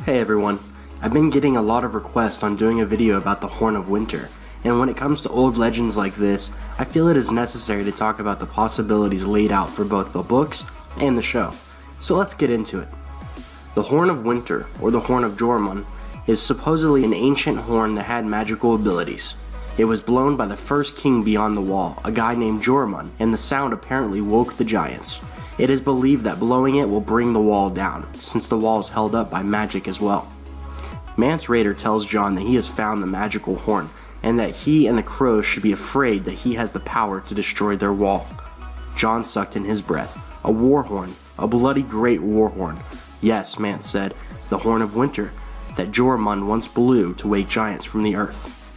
Hey everyone, I've been getting a lot of requests on doing a video about the Horn of Winter, and when it comes to old legends like this, I feel it is necessary to talk about the possibilities laid out for both the books and the show. So let's get into it. The Horn of Winter, or the Horn of Joramun, is supposedly an ancient horn that had magical abilities. It was blown by the first king beyond the wall, a guy named Joramun, and the sound apparently woke the giants. It is believed that blowing it will bring the wall down, since the wall is held up by magic as well. Mance Rayder tells Jon that he has found the magical horn, and that he and the crows should be afraid that he has the power to destroy their wall. Jon sucked in his breath. A war horn, a bloody great war horn. Yes, Mance said, the Horn of Winter, that Joramun once blew to wake giants from the earth.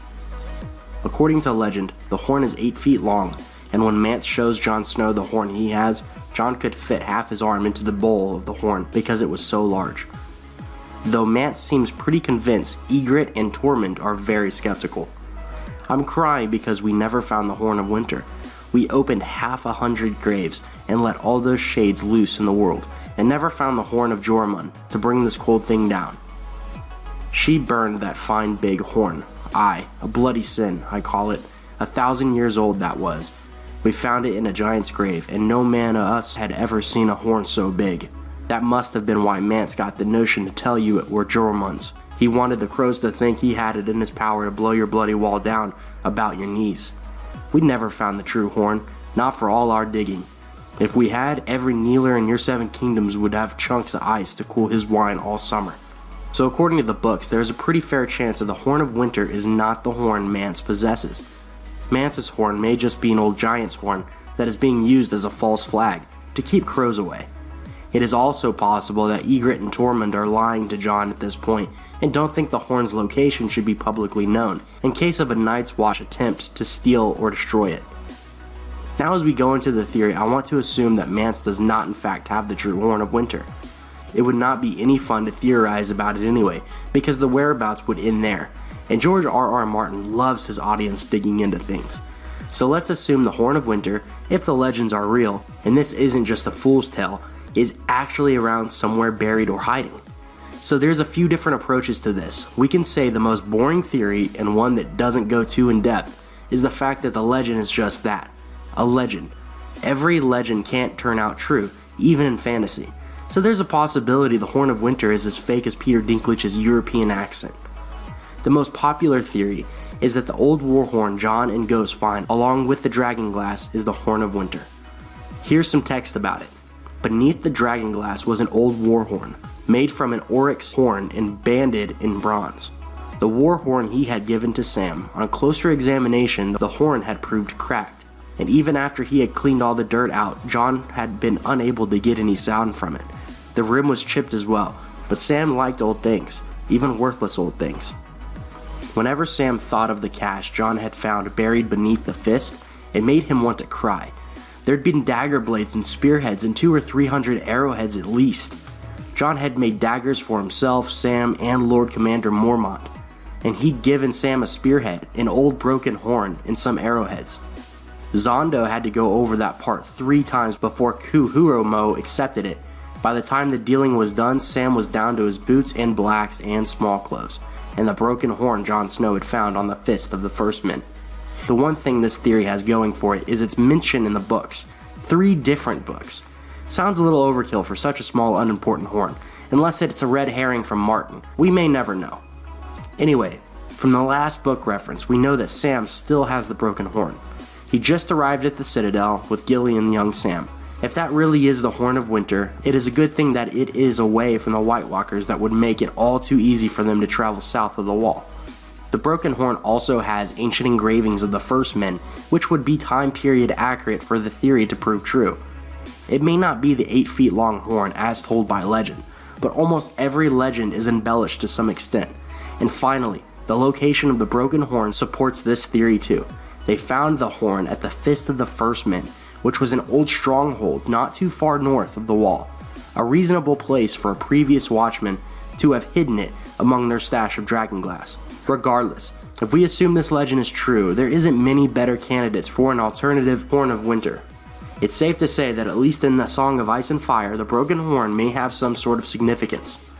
According to legend, the horn is 8 feet long, and when Mance shows Jon Snow the horn he has, Jon could fit half his arm into the bowl of the horn because it was so large. Though Mance seems pretty convinced, Ygritte and Tormund are very skeptical. I'm crying because we never found the Horn of Winter. We opened 100 graves and let all those shades loose in the world, and never found the Horn of Joramun to bring this cold thing down. She burned that fine big horn. Aye, a bloody sin, I call it. 1,000 years old that was. We found it in a giant's grave, and no man of us had ever seen a horn so big. That must have been why Mance got the notion to tell you it were Joramun's. He wanted the crows to think he had it in his power to blow your bloody wall down about your knees. We never found the true horn, not for all our digging. If we had, every kneeler in your 7 kingdoms would have chunks of ice to cool his wine all summer. So according to the books, there is a pretty fair chance that the Horn of Winter is not the horn Mance possesses. Mance's horn may just be an old giant's horn that is being used as a false flag to keep crows away. It is also possible that Ygritte and Tormund are lying to Jon at this point and don't think the horn's location should be publicly known in case of a Night's Watch attempt to steal or destroy it. Now as we go into the theory, I want to assume that Mance does not in fact have the true Horn of Winter. It would not be any fun to theorize about it anyway, because the whereabouts would end there. And George R.R. Martin loves his audience digging into things. So let's assume the Horn of Winter, if the legends are real, and this isn't just a fool's tale, is actually around somewhere buried or hiding. So there's a few different approaches to this. We can say the most boring theory, and one that doesn't go too in depth, is the fact that the legend is just that, a legend. Every legend can't turn out true, even in fantasy. So there's a possibility the Horn of Winter is as fake as Peter Dinklage's European accent. The most popular theory is that the old war horn Jon and Ghost find along with the dragon glass is the Horn of Winter. Here's some text about it. Beneath the dragon glass was an old war horn, made from an oryx horn and banded in bronze. The war horn he had given to Sam. On closer examination, the horn had proved cracked, and even after he had cleaned all the dirt out, Jon had been unable to get any sound from it. The rim was chipped as well, but Sam liked old things, even worthless old things. Whenever Sam thought of the cache Jon had found buried beneath the fist, it made him want to cry. There'd been dagger blades and spearheads and 200 or 300 arrowheads at least. Jon had made daggers for himself, Sam, and Lord Commander Mormont, and he'd given Sam a spearhead, an old broken horn, and some arrowheads. Zondo had to go over that part 3 times before Kuhuromo accepted it. By the time the dealing was done, Sam was down to his boots and blacks and small clothes, and the broken horn Jon Snow had found on the fist of the first men. The one thing this theory has going for it is its mention in the books. 3 different books. Sounds a little overkill for such a small unimportant horn, unless it's a red herring from Martin. We may never know. Anyway, from the last book reference, we know that Sam still has the broken horn. He just arrived at the Citadel with Gilly and young Sam. If that really is the Horn of Winter, it is a good thing that it is away from the White Walkers that would make it all too easy for them to travel south of the wall. The broken horn also has ancient engravings of the first men, which would be time period accurate for the theory to prove true. It may not be the 8 feet long horn as told by legend, but almost every legend is embellished to some extent. And finally, the location of the broken horn supports this theory too. They found the horn at the fist of the first men, which was an old stronghold not too far north of the wall, a reasonable place for a previous watchman to have hidden it among their stash of dragonglass. Regardless, if we assume this legend is true, there isn't many better candidates for an alternative Horn of Winter. It's safe to say that at least in the Song of Ice and Fire, the broken horn may have some sort of significance.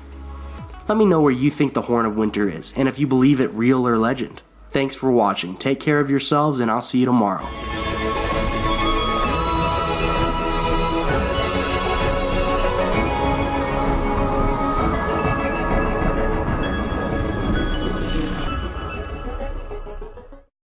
Let me know where you think the Horn of Winter is, and if you believe it real or legend. Thanks for watching, take care of yourselves, and I'll see you tomorrow.